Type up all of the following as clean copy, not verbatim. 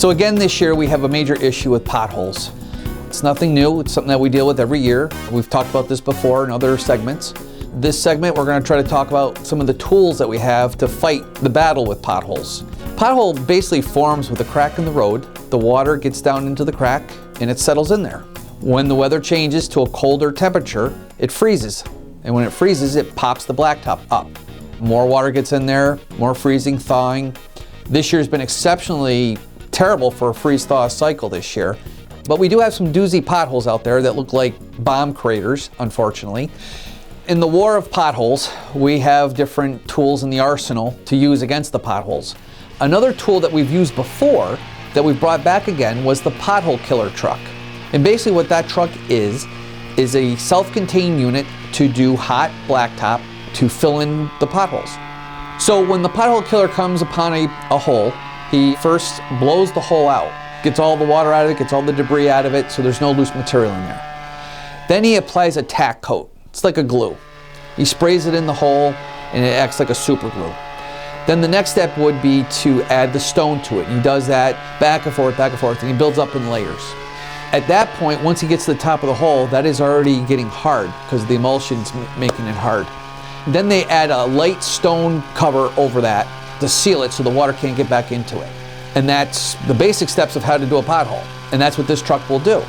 So again, this year we have a major issue with potholes. It's nothing new, it's something that we deal with every year. We've talked about this before in other segments. This segment, we're going to try to talk about some of the tools that we have to fight the battle with potholes. Pothole basically forms with a crack in the road. The water gets down into the crack and it settles in there. When the weather changes to a colder temperature, it freezes. And when it freezes, it pops the blacktop up. More water gets in there, more freezing, thawing. This year's been exceptionally terrible for a freeze-thaw cycle this year. But we do have some doozy potholes out there that look like bomb craters, unfortunately. In the war of potholes, we have different tools in the arsenal to use against the potholes. Another tool that we've used before that we brought back again was the Polt Hole Killer truck. And basically what that truck is a self-contained unit to do hot blacktop to fill in the potholes. So when the Polt Hole Killer comes upon a hole, he first blows the hole out, gets all the water out of it, gets all the debris out of it, so there's no loose material in there. Then he applies a tack coat. It's like a glue. He sprays it in the hole and it acts like a super glue. Then the next step would be to add the stone to it. He does that back and forth, and he builds up in layers. At that point, once he gets to the top of the hole, that is already getting hard because the emulsion's making it hard. Then they add a light stone cover over that to seal it so the water can't get back into it. And that's the basic steps of how to do a pothole. And that's what this truck will do.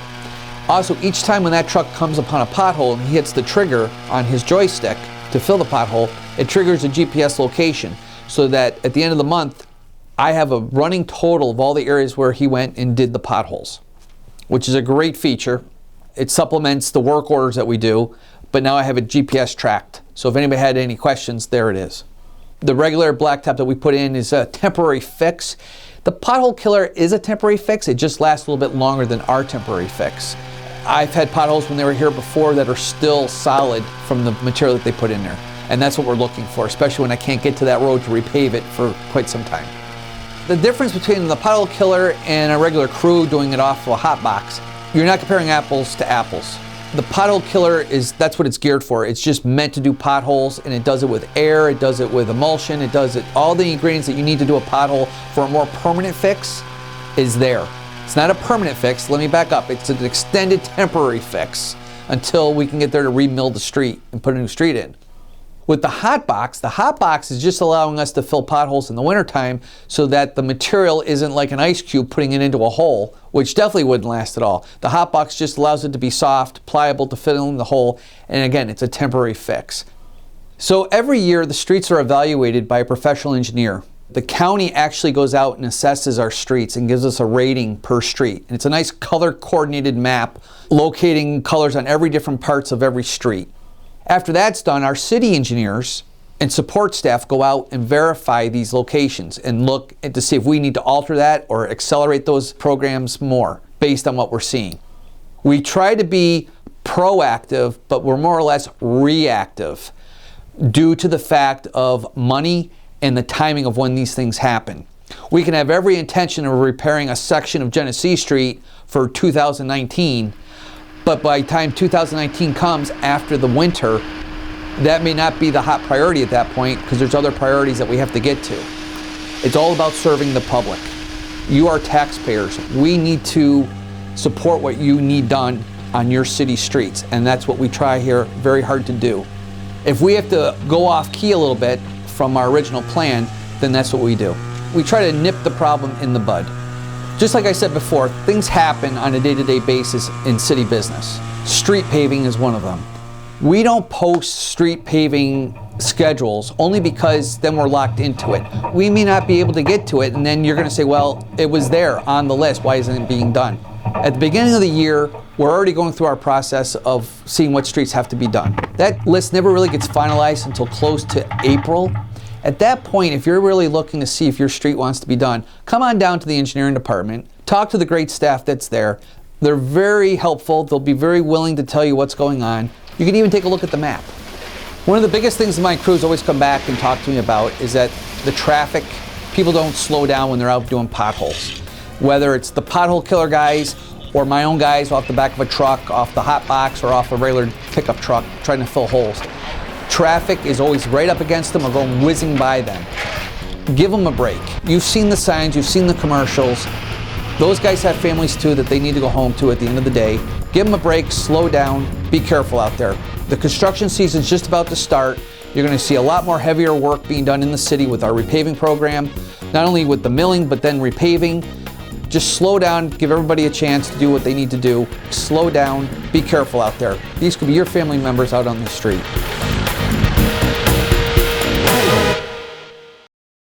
Also, each time when that truck comes upon a pothole and he hits the trigger on his joystick to fill the pothole, it triggers a GPS location so that at the end of the month, I have a running total of all the areas where he went and did the potholes, which is a great feature. It supplements the work orders that we do, but now I have it GPS tracked. So if anybody had any questions, there it is. The regular blacktop that we put in is a temporary fix. The Polt Hole Killer is a temporary fix. It just lasts a little bit longer than our temporary fix. I've had potholes when they were here before that are still solid from the material that they put in there. And that's what we're looking for, especially when I can't get to that road to repave it for quite some time. The difference between the Polt Hole Killer and a regular crew doing it off of a hot box, you're not comparing apples to apples. The Polt Hole Killer that's what it's geared for. It's just meant to do potholes, and it does it with air, it does it with emulsion, it does it, all the ingredients that you need to do a pothole for a more permanent fix is there. It's not a permanent fix, let me back up. It's an extended temporary fix until we can get there to remill the street and put a new street in. With the hot box is just allowing us to fill potholes in the wintertime so that the material isn't like an ice cube putting it into a hole, which definitely wouldn't last at all. The hot box just allows it to be soft, pliable to fit in the hole, and again, it's a temporary fix. So every year, the streets are evaluated by a professional engineer. The county actually goes out and assesses our streets and gives us a rating per street. And it's a nice color-coordinated map locating colors on every different parts of every street. After that's done, our city engineers and support staff go out and verify these locations and look to see if we need to alter that or accelerate those programs more based on what we're seeing. We try to be proactive, but we're more or less reactive due to the fact of money and the timing of when these things happen. We can have every intention of repairing a section of Genesee Street for 2019, but by the time 2019 comes after the winter, that may not be the hot priority at that point because there's other priorities that we have to get to. It's all about serving the public. You are taxpayers. We need to support what you need done on your city streets, and that's what we try here very hard to do. If we have to go off key a little bit from our original plan, then that's what we do. We try to nip the problem in the bud. Just like I said before, things happen on a day-to-day basis in city business. Street paving is one of them. We don't post street paving schedules only because then we're locked into it. We may not be able to get to it, and then you're going to say, well, it was there on the list, why isn't it being done? At the beginning of the year, we're already going through our process of seeing what streets have to be done. That list never really gets finalized until close to April. At that point, if you're really looking to see if your street wants to be done, come on down to the engineering department, talk to the great staff that's there. They're very helpful. They'll be very willing to tell you what's going on. You can even take a look at the map. One of the biggest things my crews always come back and talk to me about is that the traffic, people don't slow down when they're out doing potholes. Whether it's the Polt Hole Killer guys or my own guys off the back of a truck, off the hot box, or off a regular pickup truck trying to fill holes. Traffic is always right up against them or going whizzing by them. Give them a break. You've seen the signs, you've seen the commercials. Those guys have families too that they need to go home to at the end of the day. Give them a break, slow down, be careful out there. The construction season's just about to start. You're going to see a lot more heavier work being done in the city with our repaving program, not only with the milling, but then repaving. Just slow down, give everybody a chance to do what they need to do. Slow down, be careful out there. These could be your family members out on the street.